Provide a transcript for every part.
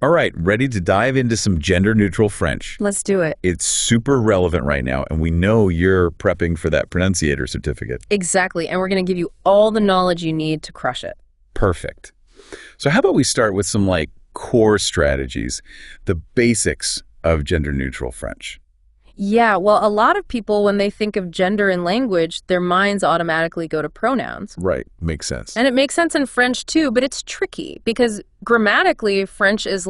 All right, ready to dive into some gender-neutral French. Let's do it. It's super relevant right now, and we know you're prepping for that pronunciator certificate. Exactly, and we're going to give you all the knowledge you need to crush it. Perfect. So how about we start with some core strategies, the basics of gender-neutral French. Yeah, well, a lot of people, when they think of gender in language, their minds automatically go to pronouns. Right, makes sense. And it makes sense in French too, but it's tricky because grammatically, French is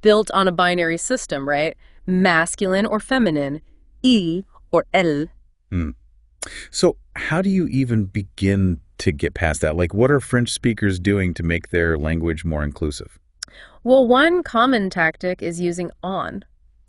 built on a binary system, right? Masculine or feminine, il or elle. So how do you even begin to get past that? What are French speakers doing to make their language more inclusive? Well, one common tactic is using on.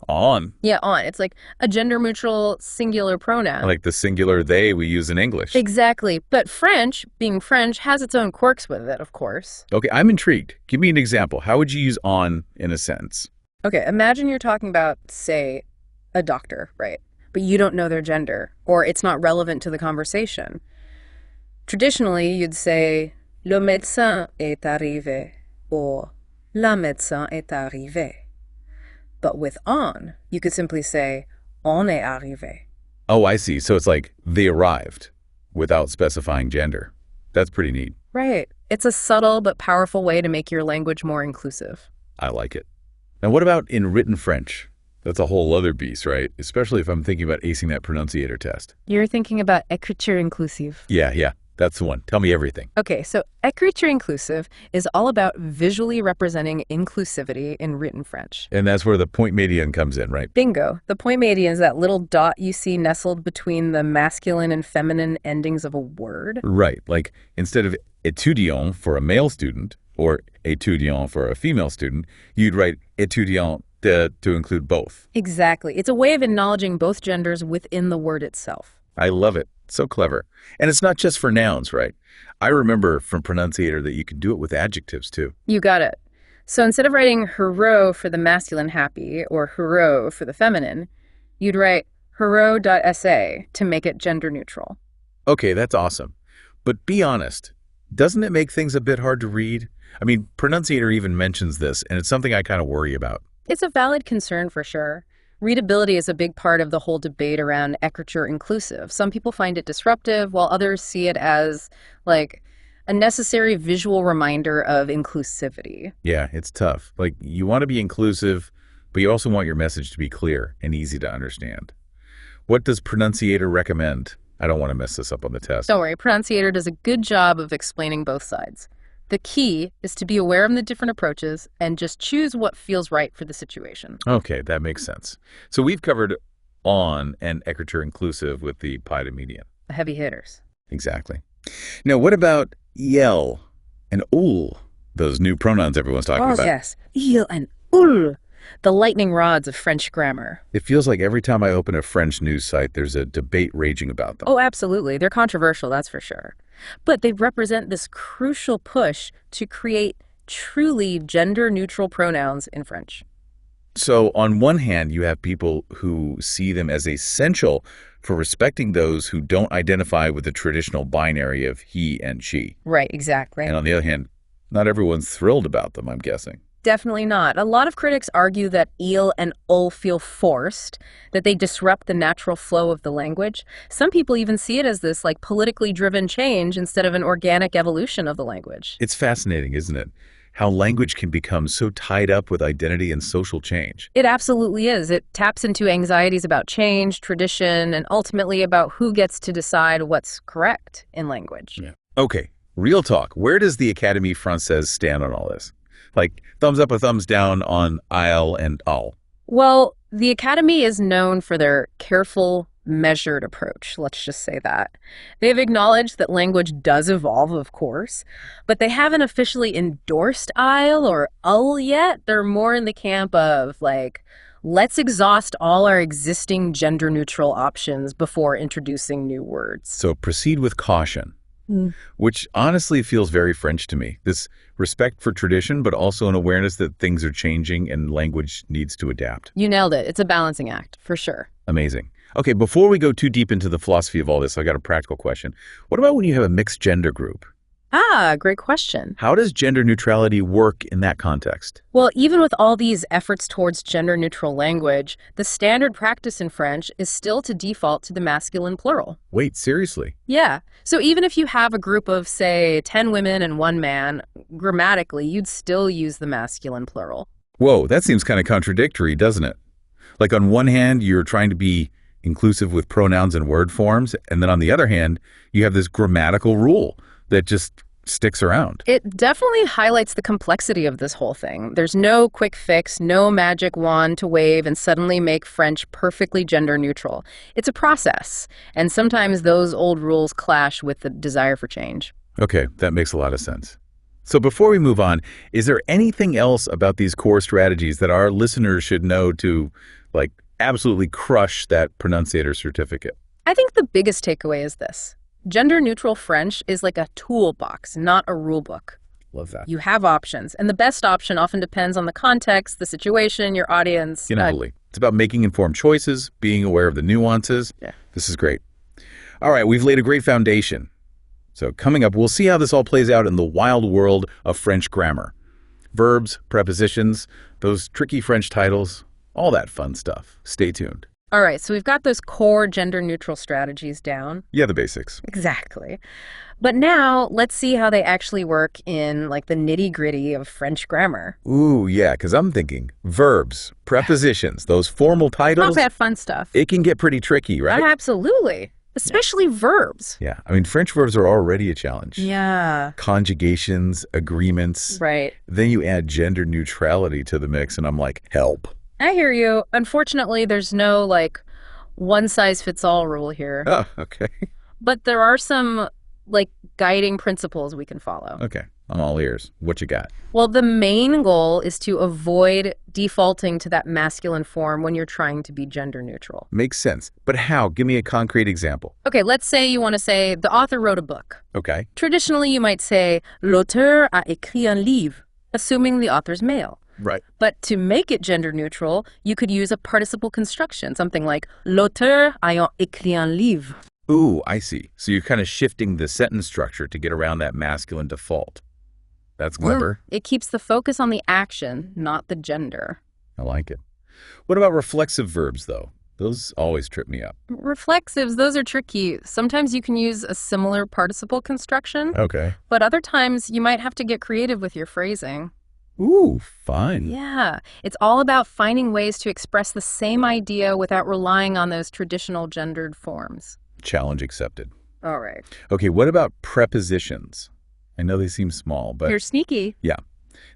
On? Yeah, on. It's like a gender-neutral singular pronoun. Like the singular they we use in English. Exactly. But French, being French, has its own quirks with it, of course. Okay, I'm intrigued. Give me an example. How would you use on in a sentence? Okay, imagine you're talking about, say, a doctor, right? But you don't know their gender, or it's not relevant to the conversation. Traditionally, you'd say, le médecin est arrivé, or la médecin est arrivée. But with on, you could simply say, on est arrivé. Oh, I see. So it's like they arrived without specifying gender. That's pretty neat. Right. It's a subtle but powerful way to make your language more inclusive. I like it. Now, what about in written French? That's a whole other beast, right? Especially if I'm thinking about acing that pronunciator test. You're thinking about écriture inclusive. Yeah. That's the one. Tell me everything. Okay, so écriture inclusive is all about visually representing inclusivity in written French. And that's where the point médian comes in, right? Bingo. The point médian is that little dot you see nestled between the masculine and feminine endings of a word. Right. Like instead of étudiant for a male student or étudiant for a female student, you'd write étudiant to include both. Exactly. It's a way of acknowledging both genders within the word itself. I love it. So clever. And it's not just for nouns, right? I remember from Pronunciator that you can do it with adjectives, too. You got it. So instead of writing heureux for the masculine happy or heureux for the feminine, you'd write heureux.sa to make it gender neutral. Okay, that's awesome. But be honest, doesn't it make things a bit hard to read? I mean, Pronunciator even mentions this, and it's something I kind of worry about. It's a valid concern for sure. Readability is a big part of the whole debate around écriture inclusive. Some people find it disruptive, while others see it as a necessary visual reminder of inclusivity. Yeah, it's tough. You want to be inclusive, but you also want your message to be clear and easy to understand. What does Pronunciator recommend? I don't want to mess this up on the test. Don't worry, Pronunciator does a good job of explaining both sides. The key is to be aware of the different approaches and just choose what feels right for the situation. Okay, that makes sense. So we've covered on and écriture inclusive with the pas de médian. The heavy hitters. Exactly. Now, what about il and ul, those new pronouns everyone's talking about? Oh, yes. Il and ul, the lightning rods of French grammar. It feels like every time I open a French news site, there's a debate raging about them. Oh, absolutely. They're controversial, that's for sure. But they represent this crucial push to create truly gender-neutral pronouns in French. So on one hand, you have people who see them as essential for respecting those who don't identify with the traditional binary of he and she. Right, exactly. And on the other hand, not everyone's thrilled about them, I'm guessing. Definitely not. A lot of critics argue that il and ul feel forced, that they disrupt the natural flow of the language. Some people even see it as this politically driven change instead of an organic evolution of the language. It's fascinating, isn't it? How language can become so tied up with identity and social change. It absolutely is. It taps into anxieties about change, tradition, and ultimately about who gets to decide what's correct in language. Yeah. Okay, real talk. Where does the Académie Française stand on all this? Thumbs up or thumbs down on il and ul? Well, the Academy is known for their careful, measured approach. Let's just say that. They've acknowledged that language does evolve, of course, but they haven't officially endorsed il or ul yet. They're more in the camp of let's exhaust all our existing gender-neutral options before introducing new words. So proceed with caution. Which honestly feels very French to me. This respect for tradition, but also an awareness that things are changing and language needs to adapt. You nailed it. It's a balancing act, for sure. Amazing. Okay, before we go too deep into the philosophy of all this, I got a practical question. What about when you have a mixed gender group? Ah, great question. How does gender neutrality work in that context? Well, even with all these efforts towards gender-neutral language, the standard practice in French is still to default to the masculine plural. Wait, seriously? Yeah. So even if you have a group of, say, 10 women and 1 man, grammatically, you'd still use the masculine plural. Whoa, that seems kind of contradictory, doesn't it? Like on one hand, you're trying to be inclusive with pronouns and word forms, and then on the other hand, you have this grammatical rule that just sticks around. It definitely highlights the complexity of this whole thing. There's no quick fix, no magic wand to wave and suddenly make French perfectly gender neutral. It's a process, and sometimes those old rules clash with the desire for change. Okay, that makes a lot of sense. So before we move on, is there anything else about these core strategies that our listeners should know to, like, absolutely crush that pronunciator certificate? I think the biggest takeaway is this. Gender-neutral French is like a toolbox, not a rule book. Love that. You have options, and the best option often depends on the context, the situation, your audience. Totally. It's about making informed choices, being aware of the nuances. Yeah. This is great. All right, we've laid a great foundation. So coming up, we'll see how this all plays out in the wild world of French grammar. Verbs, prepositions, those tricky French titles, all that fun stuff. Stay tuned. All right, so we've got those core gender-neutral strategies down. Yeah, the basics. Exactly. But now let's see how they actually work in like the nitty-gritty of French grammar. Ooh, yeah, because I'm thinking verbs, prepositions, those formal Not titles, that fun stuff. it can get pretty tricky, right? Absolutely. Especially verbs. Yeah, I mean, French verbs are already a challenge. Yeah. Conjugations, agreements. Right. Then you add gender neutrality to the mix, and I'm like, help. I hear you. Unfortunately, there's no like one-size-fits-all rule here. Oh, okay. But there are some like guiding principles we can follow. Okay, I'm all ears. What you got? Well, the main goal is to avoid defaulting to that masculine form when you're trying to be gender neutral. Makes sense. But how? Give me a concrete example. Okay, let's say you want to say the author wrote a book. Okay. Traditionally, you might say l'auteur a écrit un livre, assuming the author's male. Right. But to make it gender neutral, you could use a participle construction, something like l'auteur ayant écrit un livre. Ooh, I see. So you're kind of shifting the sentence structure to get around that masculine default. That's clever. It keeps the focus on the action, not the gender. I like it. What about reflexive verbs, though? Those always trip me up. Reflexives, those are tricky. Sometimes you can use a similar participle construction, Okay. but other times you might have to get creative with your phrasing. Ooh, fun. Yeah, it's all about finding ways to express the same idea without relying on those traditional gendered forms. Challenge accepted. All right. Okay, what about prepositions? I know they seem small, but You're sneaky. yeah,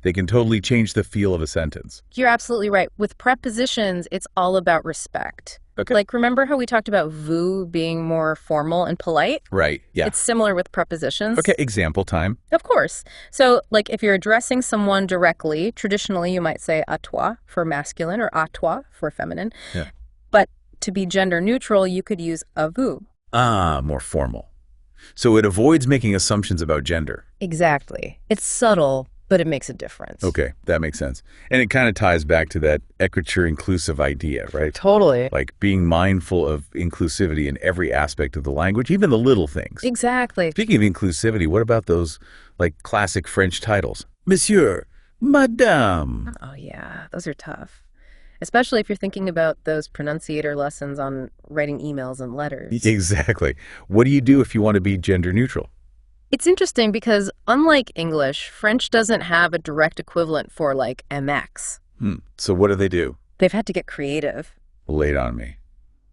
they can totally change the feel of a sentence. You're absolutely right. With prepositions, it's all about respect. Okay. Like, remember how we talked about vous being more formal and polite? Right, yeah. It's similar with prepositions. Okay, example time. Of course. So, like, if you're addressing someone directly, traditionally you might say à toi for masculine or à toi for feminine. Yeah. But to be gender neutral, you could use à vous. Ah, more formal. So it avoids making assumptions about gender. Exactly. It's subtle, but it makes a difference. Okay, that makes sense. And it kind of ties back to that equitable inclusive idea, right? Totally. Like being mindful of inclusivity in every aspect of the language, even the little things. Exactly. Speaking of inclusivity, what about those like classic French titles? Monsieur, Madame. Oh, yeah. Those are tough. Especially if you're thinking about those pronunciator lessons on writing emails and letters. Exactly. What do you do if you want to be gender neutral? It's interesting because unlike English, French doesn't have a direct equivalent for like MX. So what do? They've had to get creative. Lay it on me.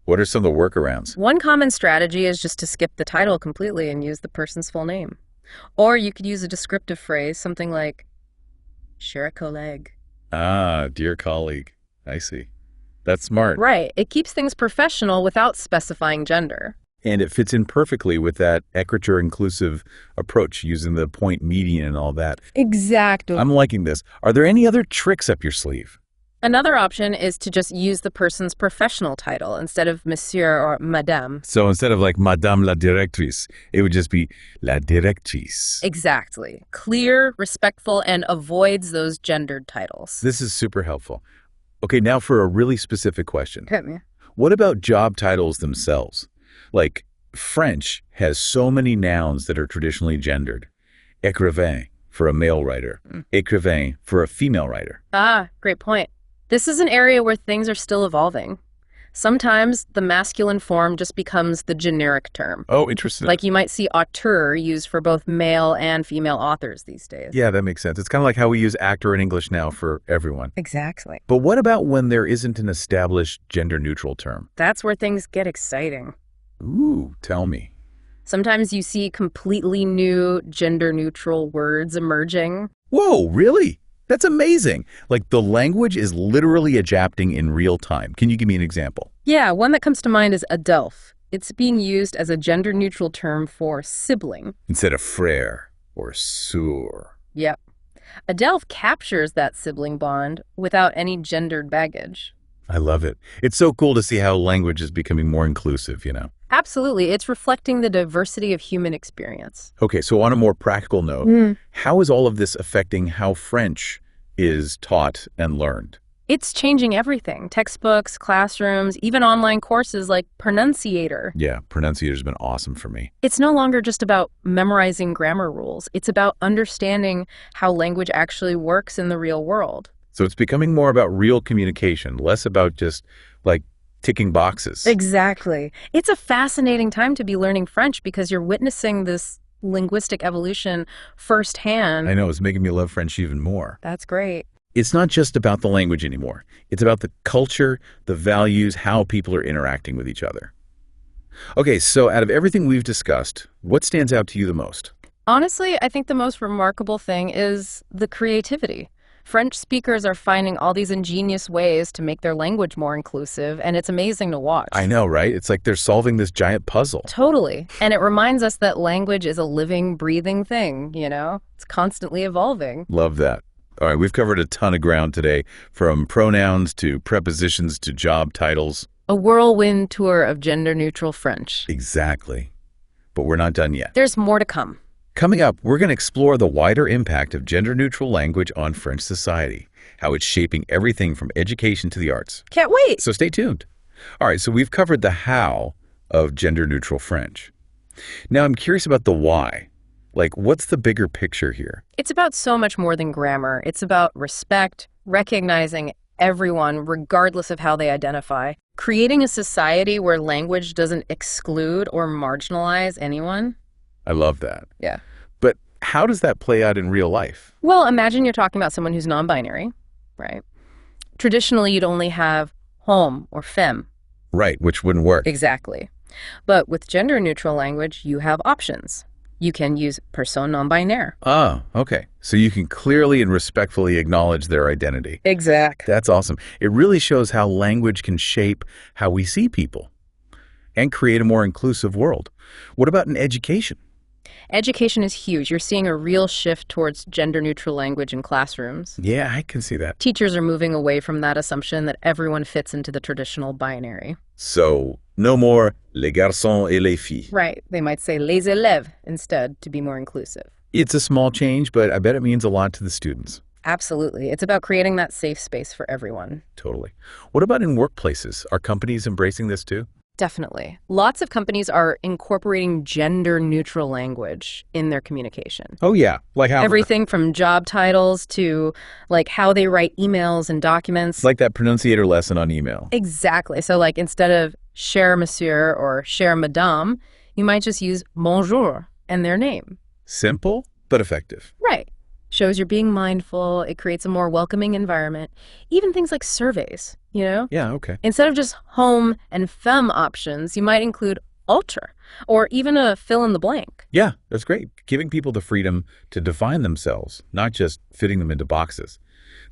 What are some of the workarounds? One common strategy is just to skip the title completely and use the person's full name. Or you could use a descriptive phrase, something like, cher collègue. Ah, dear colleague. I see. That's smart. Right. It keeps things professional without specifying gender. And it fits in perfectly with that equitable inclusive approach, using the point median and all that. Exactly. I'm liking this. Are there any other tricks up your sleeve? Another option is to just use the person's professional title instead of monsieur or madame. So instead of like Madame la Directrice, it would just be la Directrice. Exactly. Clear, respectful, and avoids those gendered titles. This is super helpful. Okay, now for a really specific question. Hit me. What about job titles themselves? Like, French has so many nouns that are traditionally gendered. Écrivain for a male writer. Écrivain for a female writer. Ah, great point. This is an area where things are still evolving. Sometimes the masculine form just becomes the generic term. Oh, interesting. Like you might see auteur used for both male and female authors these days. Yeah, that makes sense. It's kind of like how we use actor in English now for everyone. Exactly. But what about when there isn't an established gender-neutral term? That's where things get exciting. Ooh, tell me. Sometimes you see completely new gender-neutral words emerging. Whoa, really? That's amazing. Like the language is literally adapting in real time. Can you give me an example? Yeah, one that comes to mind is adelph. It's being used as a gender-neutral term for sibling. Instead of frère or sœur. Yep. Adelph captures that sibling bond without any gendered baggage. I love it. It's so cool to see how language is becoming more inclusive, you know? Absolutely. It's reflecting the diversity of human experience. Okay, so on a more practical note, how is all of this affecting how French is taught and learned? It's changing everything. Textbooks, classrooms, even online courses like Pronunciator. Yeah, Pronunciator's been awesome for me. It's no longer just about memorizing grammar rules. It's about understanding how language actually works in the real world. So it's becoming more about real communication, less about just, like, ticking boxes. Exactly. It's a fascinating time to be learning French because you're witnessing this linguistic evolution firsthand. I know, it's making me love French even more. That's great. It's not just about the language anymore. It's about the culture, the values, how people are interacting with each other. Okay, so out of everything we've discussed, what stands out to you the most? Honestly, I think the most remarkable thing is the creativity. French speakers are finding all these ingenious ways to make their language more inclusive, and it's amazing to watch. I know, right? It's like they're solving this giant puzzle. Totally. And it reminds us that language is a living, breathing thing, you know? It's constantly evolving. Love that. All right, we've covered a ton of ground today, from pronouns to prepositions to job titles. A whirlwind tour of gender-neutral French. Exactly. But we're not done yet. There's more to come. Coming up, we're going to explore the wider impact of gender-neutral language on French society, how it's shaping everything from education to the arts. Can't wait! So stay tuned. All right, so we've covered the how of gender-neutral French. Now I'm curious about the why. Like, what's the bigger picture here? It's about so much more than grammar. It's about respect, recognizing everyone regardless of how they identify, creating a society where language doesn't exclude or marginalize anyone. I love that. Yeah. But how does that play out in real life? Well, imagine you're talking about someone who's non-binary, right? Traditionally, you'd only have homme or femme. Right, which wouldn't work. Exactly. But with gender-neutral language, you have options. You can use personne non-binaire. Ah, okay. So you can clearly and respectfully acknowledge their identity. Exact. That's awesome. It really shows how language can shape how we see people and create a more inclusive world. What about in education? Education is huge. You're seeing a real shift towards gender-neutral language in classrooms. Yeah, I can see that. Teachers are moving away from that assumption that everyone fits into the traditional binary. So no more les garçons et les filles. Right. They might say les élèves instead to be more inclusive. It's a small change, but I bet it means a lot to the students. Absolutely. It's about creating that safe space for everyone. Totally. What about in workplaces? Are companies embracing this too? Definitely. Lots of companies are incorporating gender-neutral language in their communication. Oh, yeah. Like how? Everything from job titles to like how they write emails and documents. Like that pronunciator lesson on email. Exactly. So like instead of cher monsieur or cher madame, you might just use bonjour and their name. Simple, but effective. Right. Shows you're being mindful. It creates a more welcoming environment. Even things like surveys, you know? Yeah, okay. Instead of just homme and femme options, you might include autre or even a fill in the blank. Yeah, that's great. Giving people the freedom to define themselves, not just fitting them into boxes.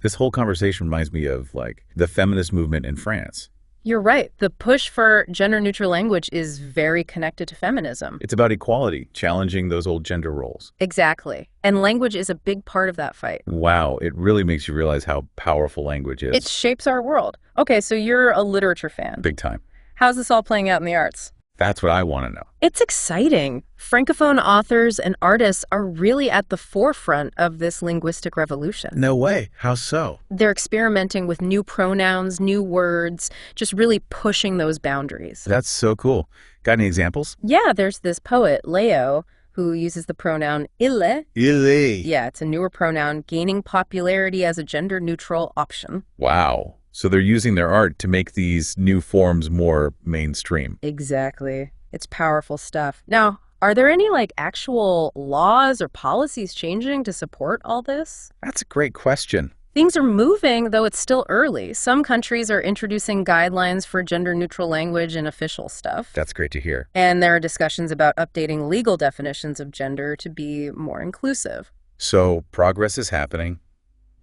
This whole conversation reminds me of like the feminist movement in France. You're right. The push for gender-neutral language is very connected to feminism. It's about equality, challenging those old gender roles. Exactly. And language is a big part of that fight. Wow, it really makes you realize how powerful language is. It shapes our world. Okay, so you're a literature fan. Big time. How's this all playing out in the arts? That's what I want to know. It's exciting. Francophone authors and artists are really at the forefront of this linguistic revolution. No way. How so? They're experimenting with new pronouns, new words, just really pushing those boundaries. That's so cool. Got any examples? Yeah, there's this poet, Leo, who uses the pronoun il. Il. Yeah, it's a newer pronoun gaining popularity as a gender-neutral option. Wow. So they're using their art to make these new forms more mainstream. Exactly. It's powerful stuff. Now, are there any actual laws or policies changing to support all this? That's a great question. Things are moving, though it's still early. Some countries are introducing guidelines for gender-neutral language and official stuff. That's great to hear. And there are discussions about updating legal definitions of gender to be more inclusive. So progress is happening,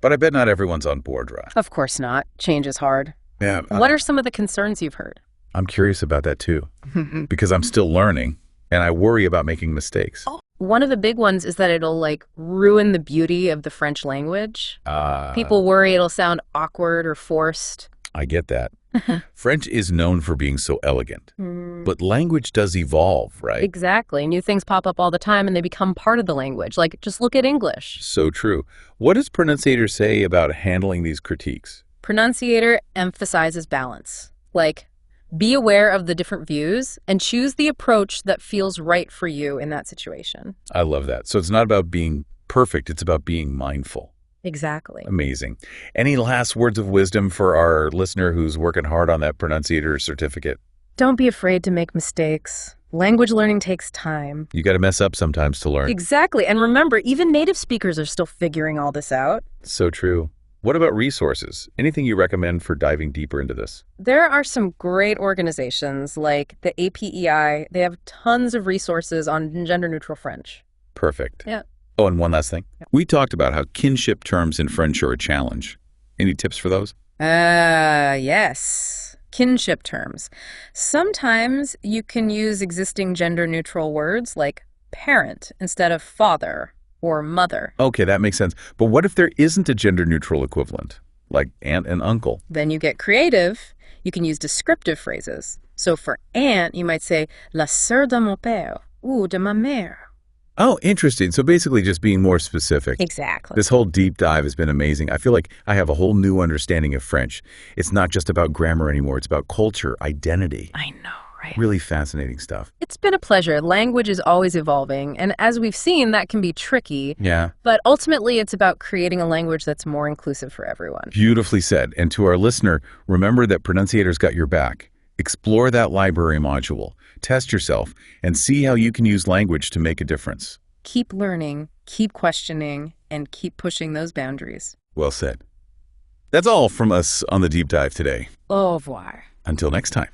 but I bet not everyone's on board, Ra. Of course not. Change is hard. Yeah. What are some of the concerns you've heard? I'm curious about that too, because I'm still learning and I worry about making mistakes. One of the big ones is that it'll ruin the beauty of the French language. People worry it'll sound awkward or forced. I get that. French is known for being so elegant, but language does evolve, right? Exactly. New things pop up all the time and they become part of the language. Just look at English. So true. What does pronunciator say about handling these critiques? Pronunciator emphasizes balance. Be aware of the different views and choose the approach that feels right for you in that situation. I love that. So it's not about being perfect, it's about being mindful. Exactly. Amazing. Any last words of wisdom for our listener who's working hard on that pronunciator certificate? Don't be afraid to make mistakes. Language learning takes time. You got to mess up sometimes to learn. Exactly. And remember, even native speakers are still figuring all this out. So true. What about resources? Anything you recommend for diving deeper into this? There are some great organizations like the APEI. They have tons of resources on gender-neutral French. Perfect. Yeah. Oh, and one last thing. Yeah. We talked about how kinship terms in French are a challenge. Any tips for those? Yes. Kinship terms. Sometimes you can use existing gender-neutral words like parent instead of father or mother. Okay, that makes sense. But what if there isn't a gender-neutral equivalent, like aunt and uncle? Then you get creative. You can use descriptive phrases. So for aunt, you might say la sœur de mon père ou de ma mère. Oh, interesting. So basically just being more specific. Exactly. This whole deep dive has been amazing. I feel like I have a whole new understanding of French. It's not just about grammar anymore. It's about culture, identity. I know, right? Really fascinating stuff. It's been a pleasure. Language is always evolving. And as we've seen, that can be tricky. Yeah. But ultimately, it's about creating a language that's more inclusive for everyone. Beautifully said. And to our listener, remember that Pronunciator's got your back. Explore that library module, test yourself, and see how you can use language to make a difference. Keep learning, keep questioning, and keep pushing those boundaries. Well said. That's all from us on the deep dive today. Au revoir. Until next time.